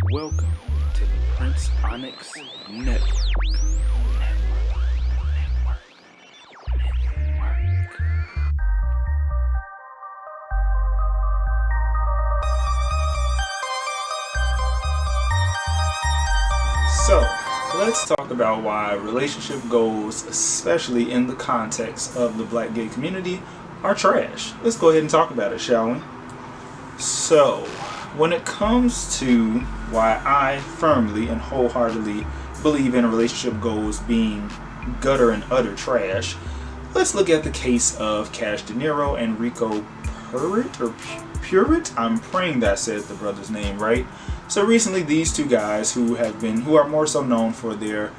Welcome to the PrinceOnyx Network. So, let's talk about why relationship goals, especially in the context of the black gay community, are trash. Let's go ahead and talk about it, shall we? So, when it comes to why I firmly and wholeheartedly believe in relationship goals being gutter and utter trash, let's look at the case of Cash De Niro and Rico Purit. I'm praying that said the brother's name right. So recently, these two guys who are more so known for their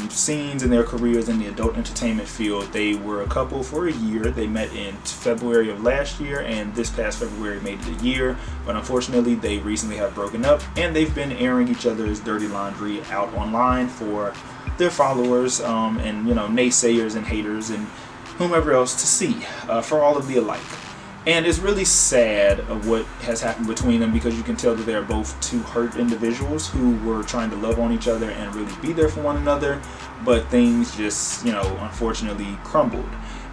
scenes and their careers in the adult entertainment field, they were a couple for a year. They met in February of last year, and this past February made it a year. But unfortunately, they recently have broken up, and they've been airing each other's dirty laundry out online for their followers and naysayers and haters and whomever else to see, for all of the alike. And it's really sad of what has happened between them, because you can tell that they're both two hurt individuals who were trying to love on each other and really be there for one another, but things just, unfortunately crumbled.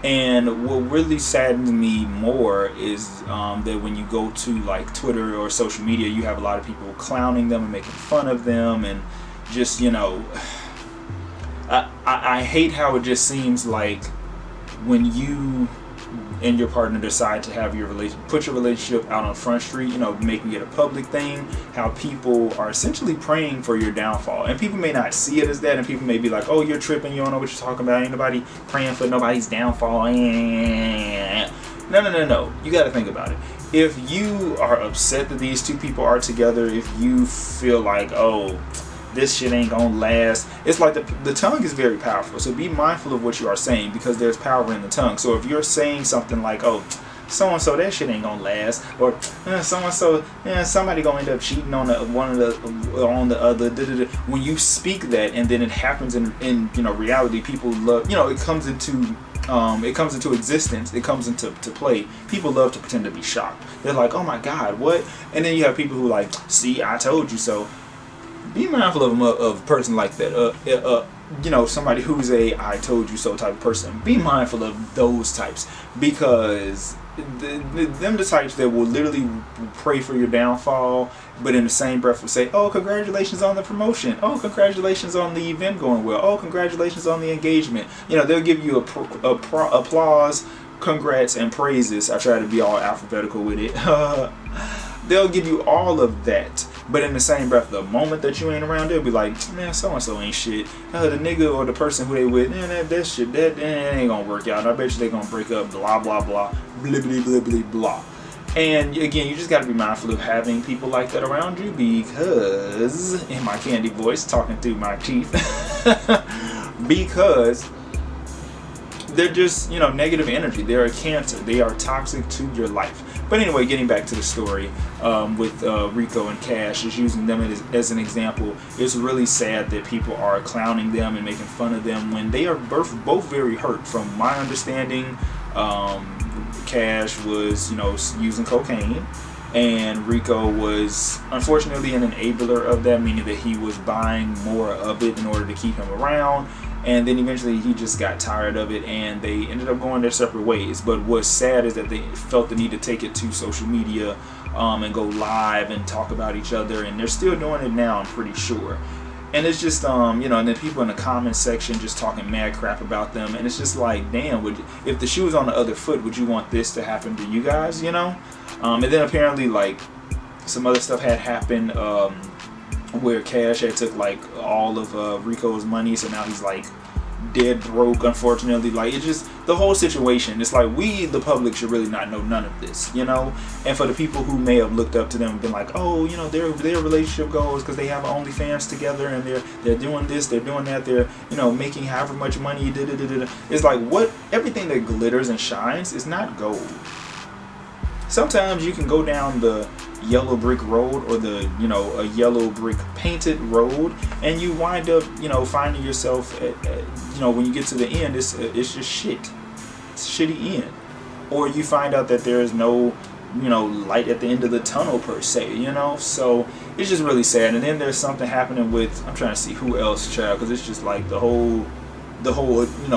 And what really saddens me more is that when you go to like Twitter or social media, you have a lot of people clowning them and making fun of them, and just, I hate how it just seems like when you and your partner decide to have put your relationship out on Front Street, making it a public thing, how people are essentially praying for your downfall. And people may not see it as that, and people may be like, oh, you're tripping, you don't know what you're talking about, ain't nobody praying for nobody's downfall. No. You got to think about it. If you are upset that these two people are together, if you feel like, oh, this shit ain't gonna last. It's like the tongue is very powerful, so be mindful of what you are saying, because there's power in the tongue. So if you're saying something like, oh, so and so, that shit ain't gonna last, or so and so, somebody gonna end up cheating on the other. When you speak that, and then it happens in reality, people love, it comes into existence, it comes into play. People love to pretend to be shocked. They're like, oh my God, what? And then you have people who like, see, I told you so. Be mindful of a person like that. Somebody who's a I told you so type of person. Be mindful of those types, because them the types that will literally pray for your downfall, but in the same breath will say, oh, congratulations on the promotion. Oh, congratulations on the event going well. Oh, congratulations on the engagement. They'll give you applause, congrats, and praises. I try to be all alphabetical with it. They'll give you all of that. But in the same breath, the moment that you ain't around, they'll be like, man, so-and-so ain't shit. The nigga or the person who they with, that shit, that ain't gonna work out. I bet you they gonna break up, blah, blah, blah, blah, blah, blah, blah, blah. And again, you just gotta be mindful of having people like that around you, because, in my candy voice, talking through my teeth, because they're just, negative energy. They're a cancer. They are toxic to your life. But anyway, getting back to the story with Rico and Cash, just using them as an example, it's really sad that people are clowning them and making fun of them when they are both very hurt. From my understanding, Cash was, using cocaine, and Rico was unfortunately an enabler of that, meaning that he was buying more of it in order to keep him around. And then eventually he just got tired of it, and they ended up going their separate ways. But what's sad is that they felt the need to take it to social media and go live and talk about each other. And they're still doing it now, I'm pretty sure. And it's just, and then people in the comments section just talking mad crap about them. And it's just like, damn, if the shoe was on the other foot, would you want this to happen to you guys, And then apparently, like, some other stuff had happened where Cash had took like all of Rico's money, so now he's like dead broke, unfortunately. Like, it's just the whole situation. It's like, we, the public, should really not know none of this, And for the people who may have looked up to them and been like, oh, their relationship goals because they have OnlyFans together, and they're doing this, they're doing that, they're making however much money. It's like, what? Everything that glitters and shines is not gold. Sometimes you can go down the yellow brick road, or the a yellow brick painted road, and you wind up finding yourself at when you get to the end, it's just shit. It's a shitty end. Or you find out that there is no light at the end of the tunnel per se, so it's just really sad. And then there's something happening with, I'm trying to see who else, child, because it's just like the whole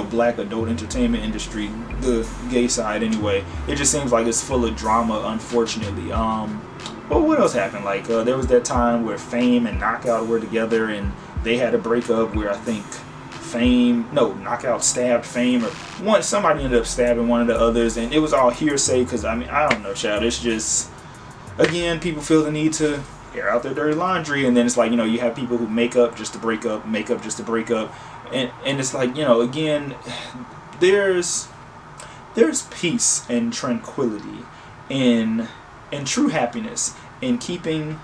black adult entertainment industry, the gay side anyway, it just seems like it's full of drama, unfortunately. Well, what else happened? Like there was that time where Fame and Knockout were together and they had a breakup where I think Knockout stabbed Fame, or somebody ended up stabbing one of the others, and it was all hearsay because I don't know, child. It's just, again, people feel the need to air out their dirty laundry, and then it's like, you have people who make up just to break up, and it's like, again, there's peace and tranquility and true happiness in keeping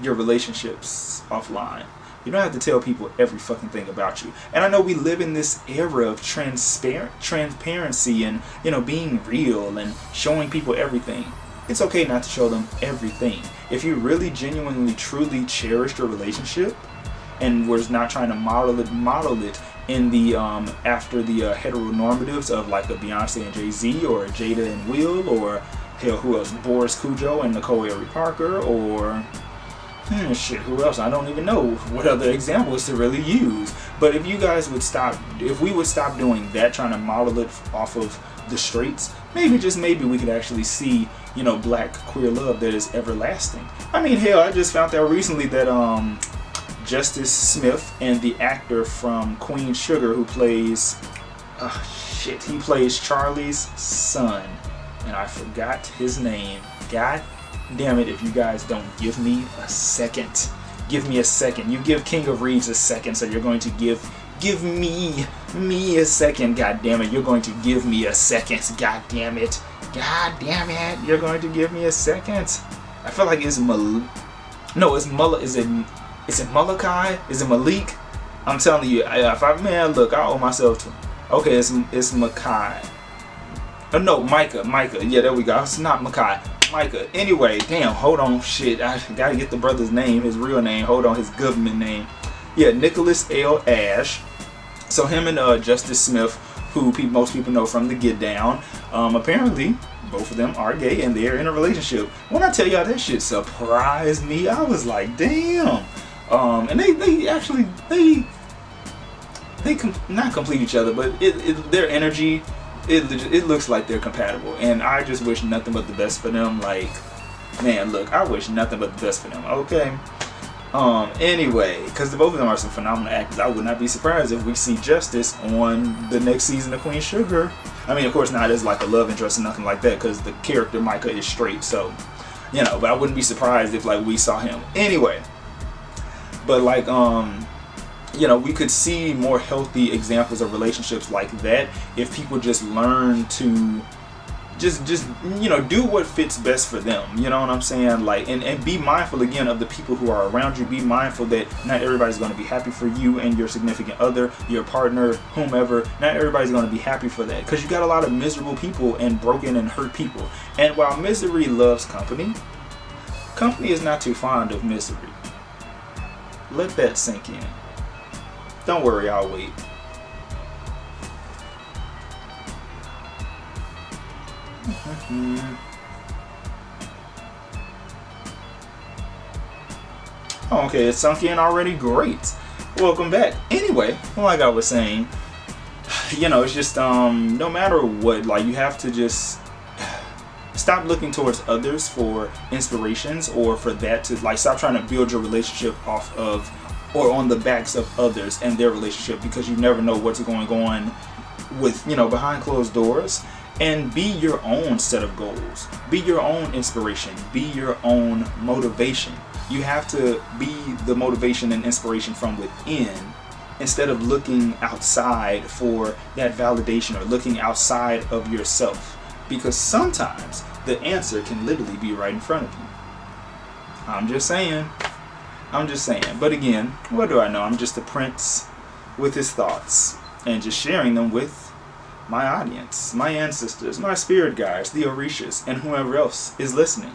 your relationships offline. You don't have to tell people every fucking thing about you. And I know we live in this era of transparency and, being real and showing people everything. It's okay not to show them everything. If you really genuinely, truly cherished your relationship and was not trying to model it in the after the heteronormatives of like a Beyonce and Jay-Z, or Jada and Will, or hell, who else? Boris Cujo and Nicole Ari Parker, or who else? I don't even know what other examples to really use. But if you guys would stop, if we would stop doing that, trying to model it off of the streets, maybe, just maybe, we could actually see, black queer love that is everlasting. I mean, hell, I just found out recently that Justice Smith and the actor from Queen Sugar who plays, he plays Charlie's son, and I forgot his name. God damn it, if you guys don't give me a second. Give me a second. You give King of Reeds a second, so you're going to give me a second. God damn it, you're going to give me a second. God damn it. God damn it, you're going to give me a second. I feel like it's is it Malachi? Is it Malik? I'm telling you, look, I owe myself to him. Okay, it's Makai. Oh no, Micah. Yeah, there we go. It's not Makai. Micah. Anyway, damn, hold on, shit. I gotta get the brother's name, his real name. Hold on, his government name. Yeah, Nicholas L. Ash. So him and Justice Smith, who most people know from The Get Down, apparently both of them are gay and they're in a relationship. When I tell y'all, that shit surprised me. I was like, damn. And they actually not complete each other, but their energy, it looks like they're compatible, and I just wish nothing but the best for them. Like, man, look, I wish nothing but the best for them. Okay. Anyway, because both of them are some phenomenal actors, I would not be surprised if we see Justice on the next season of Queen Sugar. I mean, of course, not as like a love interest or nothing like that, because the character Micah is straight. So, but I wouldn't be surprised if like we saw him. Anyway, but like we could see more healthy examples of relationships like that if people just learn to just do what fits best for them. You know what I'm saying? Like, and be mindful again of the people who are around you. Be mindful that not everybody's going to be happy for you and your significant other, your partner, whomever. Not everybody's going to be happy for that, because you got a lot of miserable people and broken and hurt people. And while misery loves company, company is not too fond of misery. Let that sink in. Don't worry, I'll wait. Oh, okay, it's sunk in already. Great. Welcome back. Anyway, like I was saying, it's just no matter what, like, you have to just stop looking towards others for inspirations, or for that to, like, stop trying to build your relationship off of or on the backs of others and their relationship, because you never know what's going on with, behind closed doors. And be your own set of goals. Be your own inspiration. Be your own motivation. You have to be the motivation and inspiration from within, instead of looking outside for that validation or looking outside of yourself. Because sometimes the answer can literally be right in front of you. I'm just saying. But again, what do I know? I'm just a prince with his thoughts, and just sharing them with my audience, my ancestors, my spirit guides, the Orishas, and whoever else is listening.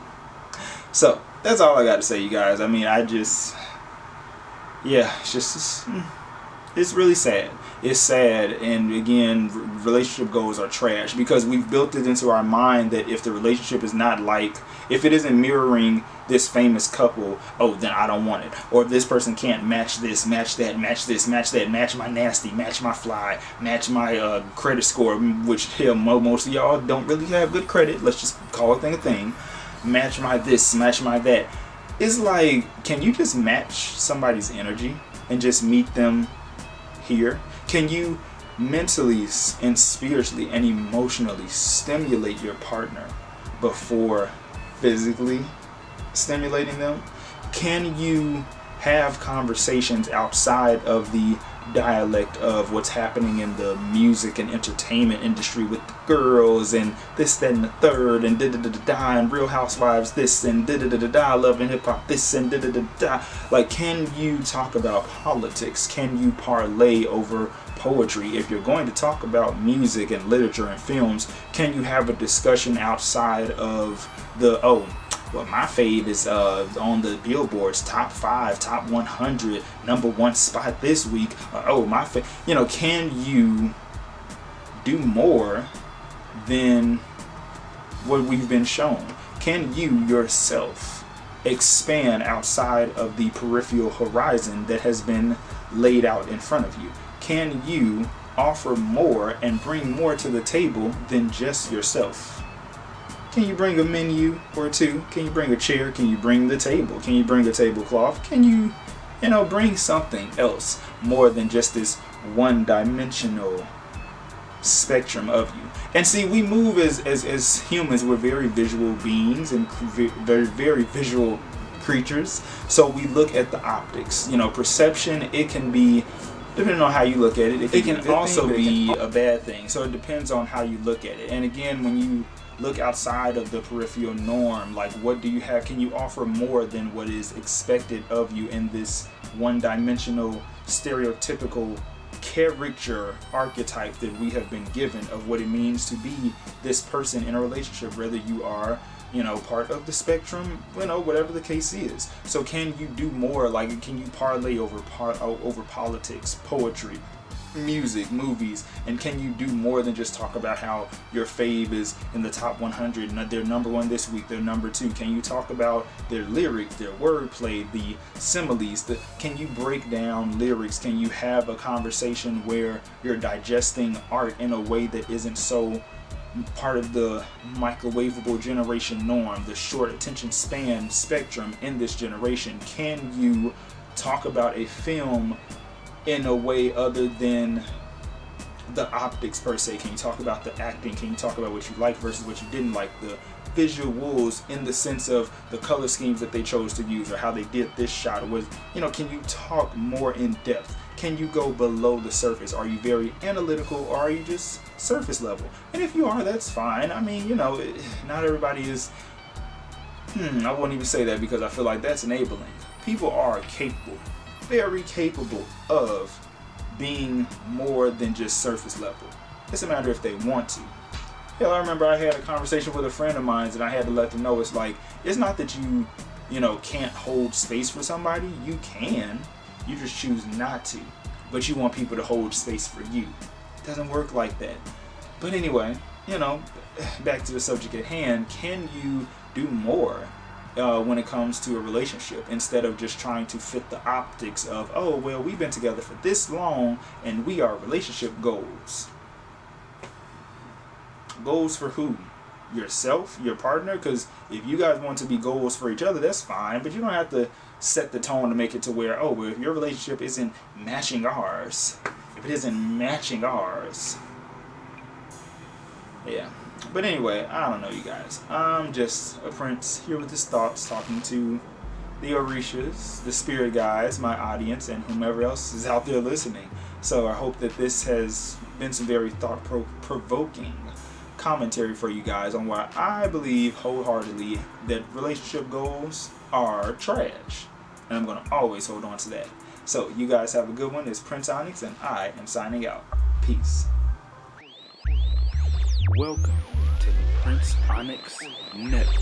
So that's all I got to say, you guys. I mean, it's really sad. it's sad. And again, relationship goals are trash because we've built it into our mind that if the relationship is not like, if it isn't mirroring this famous couple, oh, then I don't want it. Or if this person can't match this, match that, match this, match that, match my nasty, match my fly, match my credit score, which hell, most of y'all don't really have good credit. Let's just call a thing. Match my this, match my that. It's like, can you just match somebody's energy and just meet them here? Can you mentally and spiritually and emotionally stimulate your partner before physically stimulating them? Can you have conversations outside of the dialect of what's happening in the music and entertainment industry with the girls and this, that, and the third, and da-da-da-da-da, and Real Housewives this, and da-da-da-da-da, Love and Hip Hop this, and da-da-da-da? Like, can you talk about politics? Can you parlay over poetry? If you're going to talk about music and literature and films, can you have a discussion outside of the, oh, well, my fave is on the Billboard's top 5, top 100, #1 spot this week. Oh, my fave. You know, can you do more than what we've been shown? Can you yourself expand outside of the peripheral horizon that has been laid out in front of you? Can you offer more and bring more to the table than just yourself? Can you bring a menu or two? Can you bring a chair? Can you bring the table? Can you bring a tablecloth? Can you bring something else more than just this one-dimensional spectrum of you? And see, we move as humans. We're very visual beings and very, very visual creatures. So we look at the optics. Perception, it can be, depending on how you look at it, it can also be a bad thing. So it depends on how you look at it. And again, when you look outside of the peripheral norm, like, what do you have? Can you offer more than what is expected of you in this one-dimensional, stereotypical character archetype that we have been given of what it means to be this person in a relationship, whether you are part of the spectrum, whatever the case is. So can you do more? Like, can you parlay over politics, poetry, music, movies, and can you do more than just talk about how your fave is in the top 100 and they're #1 this week, they're #2? Can you talk about their lyrics, their wordplay, the similes? Can you break down lyrics? Can you have a conversation where you're digesting art in a way that isn't so part of the microwavable generation norm, the short attention span spectrum in this generation? Can you talk about a film in a way other than the optics per se? Can you talk about the acting? Can you talk about what you liked versus what you didn't like? The visuals in the sense of the color schemes that they chose to use or how they did this shot. Can you talk more in depth? Can you go below the surface? Are you very analytical or are you just surface level? And if you are, that's fine. I mean, not everybody is, I won't even say that because I feel like that's enabling. People are capable, very capable of being more than just surface level. It's a matter if they want to. Hell, I remember I had a conversation with a friend of mine and I had to let them know, it's like, it's not that you can't hold space for somebody. You can. You just choose not to. But you want people to hold space for you. It doesn't work like that. But anyway, back to the subject at hand. Can you do more when it comes to a relationship instead of just trying to fit the optics of, oh, well, we've been together for this long and we are relationship goals? Goals for who? Yourself, your partner? Because if you guys want to be goals for each other, that's fine, but you don't have to set the tone to make it to where, oh, well, if your relationship isn't matching ours, yeah. But anyway, I don't know, you guys. I'm just a prince here with his thoughts, talking to the Orishas, the spirit guides, my audience, and whomever else is out there listening. So I hope that this has been some very thought-provoking commentary for you guys on why I believe wholeheartedly that relationship goals are trash. And I'm going to always hold on to that. So you guys have a good one. It's PrinceOnyx, and I am signing out. Peace. Welcome to the PrinceOnyx Network.